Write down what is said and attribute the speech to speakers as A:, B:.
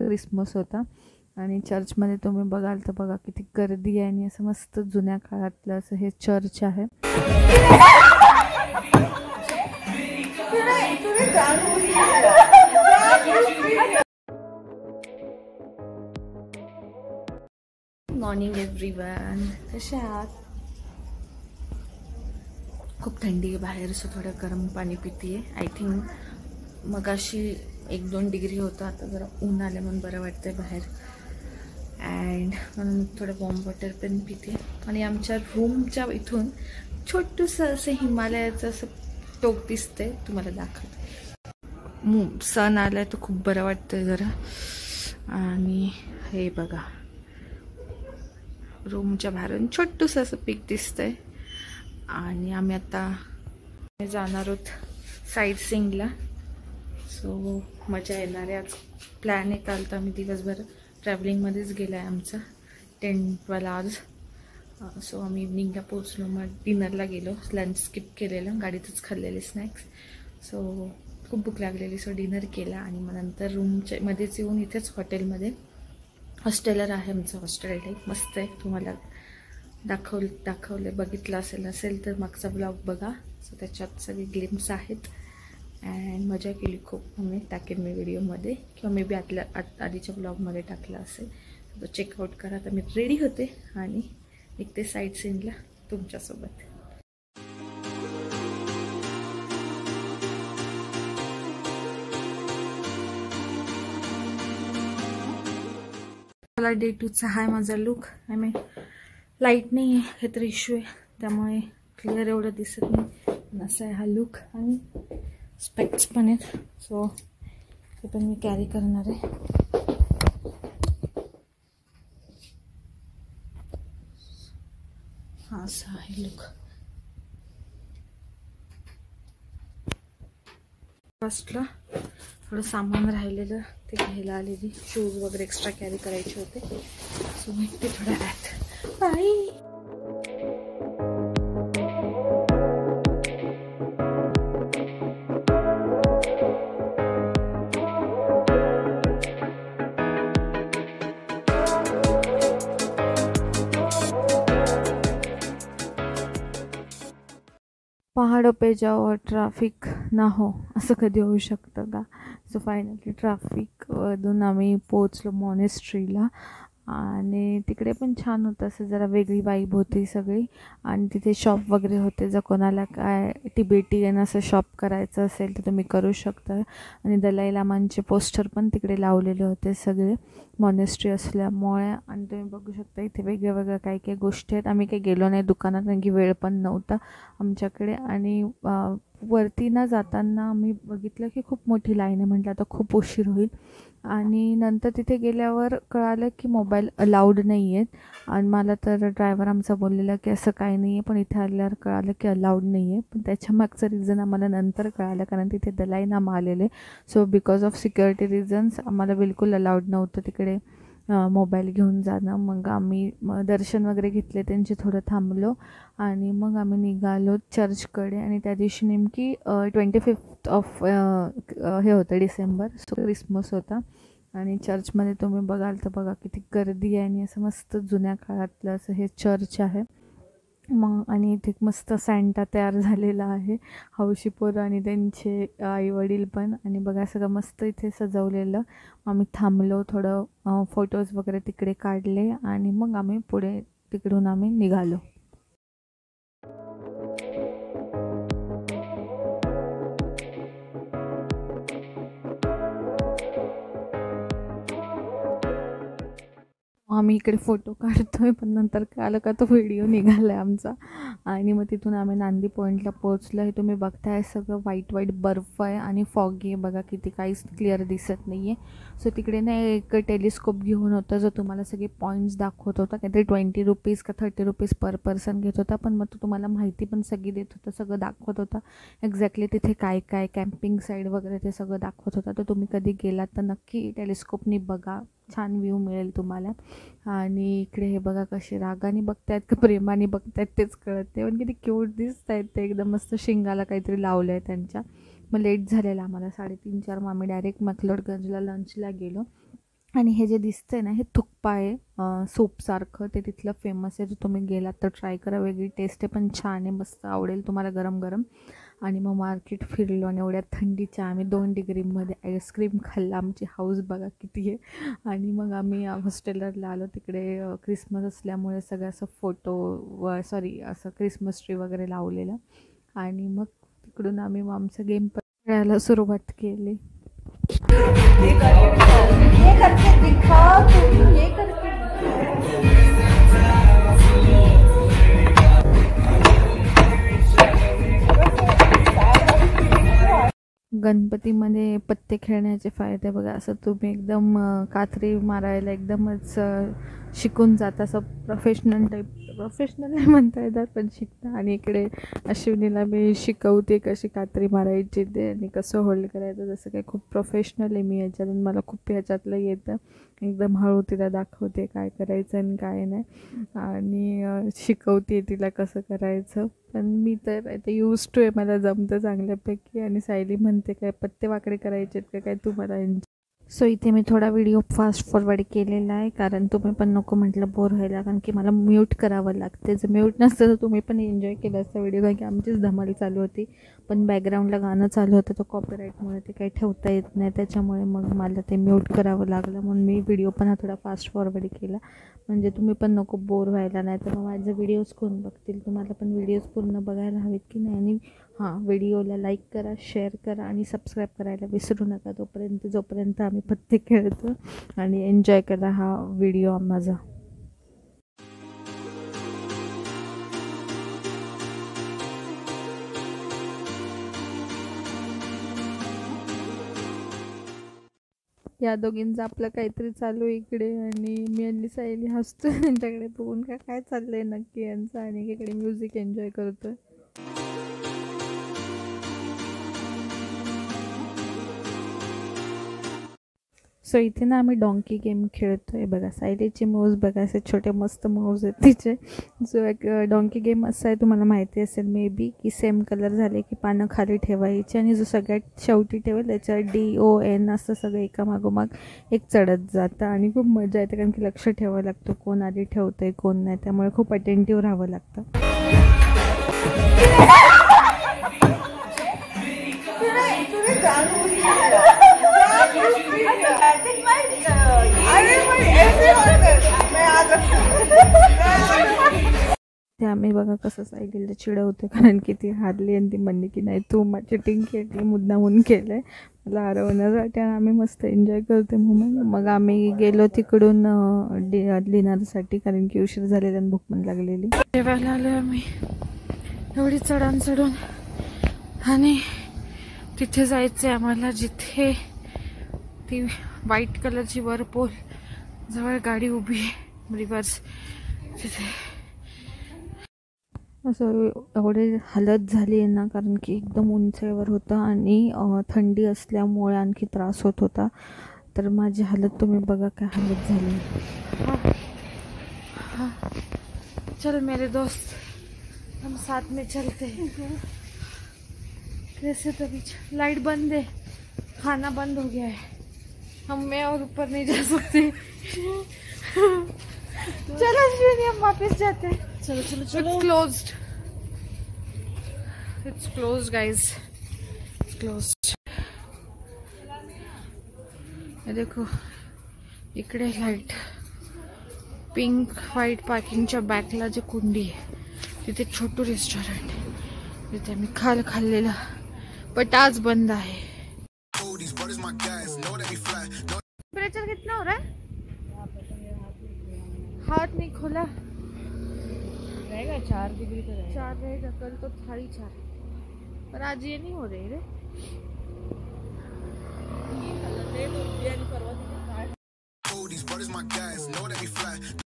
A: Christmas होता आणि चर्चमध्ये तुम्ही बघाल तर बघा किती गर्दी आहे आणि असं मस्त जुन्या काळातलं असं हे चर्च आहे. मॉर्निंग एव्हरीवन, कसे आहात? खूप थंडी आहे बाहेर, सो थोडं गरम पाणी पिते. आय थिंक मगाशी 1-2 डिग्री होतं, आता जरा ऊन आलं म्हणून बरं वाटतंय बाहेर. अँड म्हणून थोडं वॉर्म वॉटर पण पिते. आणि आमच्या रूमच्या इथून छोटंसं असं हिमालयाचं असं टोक दिसतंय, तुम्हाला दाखवते. सन आलाय तर खूप बरं वाटतंय जरा. आणि हे बघा, रूमच्या बाहेरून छोटंसं असं पीक दिसतंय. आणि आम्ही आता जाणार आहोत साईट सीइंगला, सो मजा येणार आहे. आज प्लॅन आहे, काल तर आम्ही दिवसभर ट्रॅव्हलिंगमध्येच गेला आहे आमचा 10-12 आवर्स. सो आम्ही इव्हनिंगला पोचलो, मग डिनरला गेलो. लंच स्किप केलेलं, गाडीतच खाल्लेले स्नॅक्स. सो खूप भूक लागलेली, सो डिनर केला आणि मग नंतर रूमच्या मध्येच येऊन इथेच हॉटेलमध्ये, हॉस्टेलर आहे आमचं, हॉस्टेल टाईप मस्त आहे. तुम्हाला दाखवले बघितलं असेल तर मागचा ब्लॉग बघा. सो त्याच्यात सगळे ग्लिम्स आहेत. अँड मजा केली खूप. मी टाकेन मी व्हिडिओमध्ये, किंवा मे बी आधीच्या ब्लॉगमध्ये टाकला असेल, तो चेकआउट करा. तर मी रेडी होते आणि निघते साईट सीइंगला तुमच्यासोबत. मला डे 2चा हा माझा लुक. आय मीन लाईट नाही आहे, हे तर इश्यू आहे, त्यामुळे क्लिअर एवढं दिसत नाही. असा आहे हा लुक. आणि स्पेक्स पण आहेत, सो ते पण मी कॅरी करणार आहे. हा असा आहे लुक. फर्स्टला थोडं सामान राहिलेलं ते घ्यायला आलेली. शूज वगैरे एक्स्ट्रा कॅरी करायचे होते, सो मी ते थोडं ॲट बाई. पहाड़ों पे जाओ और ट्रॅफिक ना हो, असं कधी होऊ शकतं का? सो फायनली ट्रॅफिकमधून आम्ही पोचलो मॉनेस्ट्रीला. आणि तिकडे पण छान होतं, असं जरा वेगळी वाईब होती सगळी. आणि तिथे शॉप वगैरे होते, जर कोणाला काय तिबेटियन असं शॉप करायचं असेल तर तुम्ही करू शकता. आणि दलाई लामांचे पोस्टर पण तिकडे लावलेले होते सगळे, मॉनेस्ट्री असल्यामुळे. आणि तुम्ही बघू शकता इथे वेगळ्या काही काही गोष्टी आहेत. आम्ही काही गेलो नाही दुकानात, कारण की वेळ पण नव्हता आमच्याकडे. आणि वरती ना जाताना आम्ही बघितलं की खूप मोठी लाईन आहे. म्हटलं आता खूप उशीर होईल. आणि नंतर तिथे गेल्यावर कळालं की मोबाईल अलाउड नाही आहेत. आणि मला तर ड्रायव्हर आमचा बोललेला की असं काही नाही आहे, पण इथे आल्यावर कळालं की अलाउड नाही आहे. पण त्याच्या मागचं रिझन आम्हाला नंतर कळालं, कारण तिथे दलाई लामा आलेले. So because of security reasons आम्हाला बिलकुल अलाउड नव्हतं तिकडे मोबाईल घेऊन जाणं. मग आम्ही दर्शन वगैरे घेतले त्यांचे, थोडं थांबलो आणि मग आम्ही निघालो चर्चकडे. आणि त्या दिवशी नेमकी 25 ऑफ हे होतं डिसेंबर, सो क्रिसमस होता. आणि चर्चमध्ये तुम्ही बघाल तर बघा किती गर्दी आहे आणि असं मस्त जुन्या काळातलं असं हे चर्च आहे. मग आणि इथे मस्त सॅन्टा तयार झालेला आहे, हौशी पोरं आणि त्यांचे आईवडील पण. आणि बघा सगळं मस्त इथे सजवलेलं. आम्ही थांबलो, थोडं फोटोज वगैरे तिकडे काढले आणि मग आम्ही पुढे तिकडून आम्ही निघालो. आम्ही इकडे फोटो काढतोय, पण नंतर कळालं का तो व्हिडिओ निघाला आहे आमचा. आणि मग तिथून आम्ही नांदी पॉईंटला पोहोचलो. हे तुम्ही बघताय सगळं व्हाईट बर्फ आहे आणि फॉगी आहे बघा, किती काहीच क्लिअर दिसत नाही आहे. सो तिकडे ना एक टेलिस्कोप घेऊन होता, जो तुम्हाला सगळे पॉईंट्स दाखवत होता. काहीतरी 20 रुपीज का 30 रुपीज पर पर्सन घेत होता, पण मग तो तुम्हाला माहिती पण सगळी देत होता, सगळं दाखवत होता एक्झॅक्टली तिथे काय काय कॅम्पिंग साईड वगैरे ते सगळं दाखवत होता. तर तुम्ही कधी गेलात तर नक्की टेलिस्कोपनी बघा, छान व्ह्यू मिळेल तुम्हाला. आणि इकडे हे बघा कसे रागाने बघतायत का प्रेमाने बघतायत तेच कळत नाही, पण किती क्यूट दिसत आहेत ते. एकदम मस्त शिंगाला काहीतरी लावलं आहे त्यांच्या. मग लेट झालेला आम्हाला 3:30-4. मग आम्ही डायरेक्ट मकलोडगंजला लंचला गेलो. आणि हे जे दिसतंय ना हे थुक्पा आहे, सूपसारखं. ते तिथलं फेमस आहे. जर तुम्ही गेलात तर ट्राय करा, वेगळी टेस्ट आहे, पण छान आहे, मस्त आवडेल तुम्हाला गरम गरम. आणि मग मार्केट फिरलो आणि एवढ्या थंडीच्या आम्ही 2 डिग्रीमध्ये आईस्क्रीम खाल्लं. आमची हाऊस बघा किती आहे. आणि मग आम्ही हॉस्टेलला आलो. तिकडे क्रिसमस असल्यामुळे सगळं असं असं क्रिसमस ट्री वगैरे लावलेलं. आणि मग तिकडून आम्ही मग आमचा गेम खेळायला सुरुवात केली. गणपतीमध्ये पत्ते खेळण्याचे फायदे बघा. असं तुम्ही एकदम कात्री मारायला एकदमच शिकून जाता, असं प्रोफेशनल नाही म्हणता येतात पण शिकता. आणि इकडे अश्विनीला मी शिकवते कशी कात्री मारायची ते आणि कसं होल्ड करायचं. जसं काही खूप प्रोफेशनल आहे मी याच्यातून, मला खूप ह्याच्यातलं येतं. एकदम हळू तिला दाखवते काय करायचं आणि काय नाही, आणि शिकवते तिला कसं करायचं. पण मी तर आता यूज टू आहे, मला जमतं चांगल्यापैकी. आणि सायली म्हणते काय पत्ते वाकडे करायचे आहेत का काय तुम्हाला. सो इथे मी थोडा व्हिडिओ फास्ट फॉरवर्ड केलेला आहे, कारण तुम्ही पण नको म्हटलं बोर व्हायला, कारण की मला म्यूट करावं लागते. जर म्यूट नसतं तर तुम्ही पण एन्जॉय केलं असतं व्हिडिओ, कारण की आमचीच धमाल चालू होती. पण बॅकग्राऊंडला गाणं चालू होतं, तर कॉपीराईटमुळे ते काही ठेवता येत नाही, त्याच्यामुळे मग मला ते म्यूट करावं लागलं. म्हणून मी व्हिडिओ पण हा थोडा फास्ट फॉरवर्ड केला, म्हणजे तुम्ही पण नको बोर व्हायला. नाही तर मग माझे व्हिडिओज कोण बघतील. तुम्हाला पण व्हिडिओज पूर्ण बघायला हवेत की नाही. आणि हां, व्हिडिओला लाईक करा, शेअर करा आणि सबस्क्राईब करायला विसरू नका. जोपर्यंत आम्ही पत्ते खेळतो, आणि एन्जॉय करा हा व्हिडिओ माझा. या दोघींचं आपलं काहीतरी चालू आहे इकडे, आणि मी आणि सायली हसतो त्यांच्याकडे बघून का काय चाललंय नक्की यांचं. आणि इकडे म्युझिक एन्जॉय करतोय. सो इथे ना आम्ही डॉंकी गेम खेळतोय बघा. सायलीचे मूव्ज बघा, असे छोटे मस्त मूव्ज आहेत तिचे. जो एक डॉंकी गेम असा आहे, तुम्हाला माहिती असेल मे बी, की सेम कलर झाले की पानं खाली ठेवायची, आणि जो सगळ्यात शेवटी ठेवेल त्याच्यावर DON असं सगळं एकामागोमाग एक चढत जातं. आणि खूप मजा येते, कारण की लक्ष ठेवावं लागतं कोण आधी ठेवतंय कोण नाही, त्यामुळे खूप अटेंटिव्ह राहावं लागतं. ते आम्ही बघा कसं सायलीला चिडवतो, कारण की ती हारली आणि ती म्हणली की नाही तू चिटिंग केली, मुद्दामून केलं आहे मला हरवण्यासाठी. आणि आम्ही मस्त एन्जॉय करतो म्हणून मग आम्ही गेलो तिकडून डिनरसाठी, कारण की उशीर झालेला आणि भूक पण लागलेली. जेवायला आलो आम्ही एवढी चढून, आणि तिथे जायचं आहे आम्हाला जिथे ती व्हाईट कलरची वरपोल जवळ गाडी उभी आहे रिव्हर्स तिथे. असं एवढे हालत झाली आहे ना, कारण की एकदम उंचीवर होतं आणि थंडी असल्यामुळे आणखी त्रास होत होता. तर माझी हालत तुम्ही बघा काय हालत झाली. चल मेरे दोस्त हम साथ में चलते हैं. कैसे तभी लाइट बंद है, खाना बंद हो गया है, मैं और ऊपर नहीं जा सकते. चलो श्रीनी हम वापस जाते हैं. चलो. It's closed guys. It's closed. ये देखो इकडे लाईट, पिंक व्हाईट पार्किंगच्या बॅकला जे कुंडी आहे तिथे छोटू रेस्टॉरंट आहे, तिथे आम्ही खाल्लेलं, बट आज बंद आहे. टेम्परेचर कितना हो रहा है? हाथ नहीं खोला रहेगा 4 डिग्री तो रहेगा. 4 रहेगा, कल तो था ही 4, पर आज ये नहीं हो रही रे.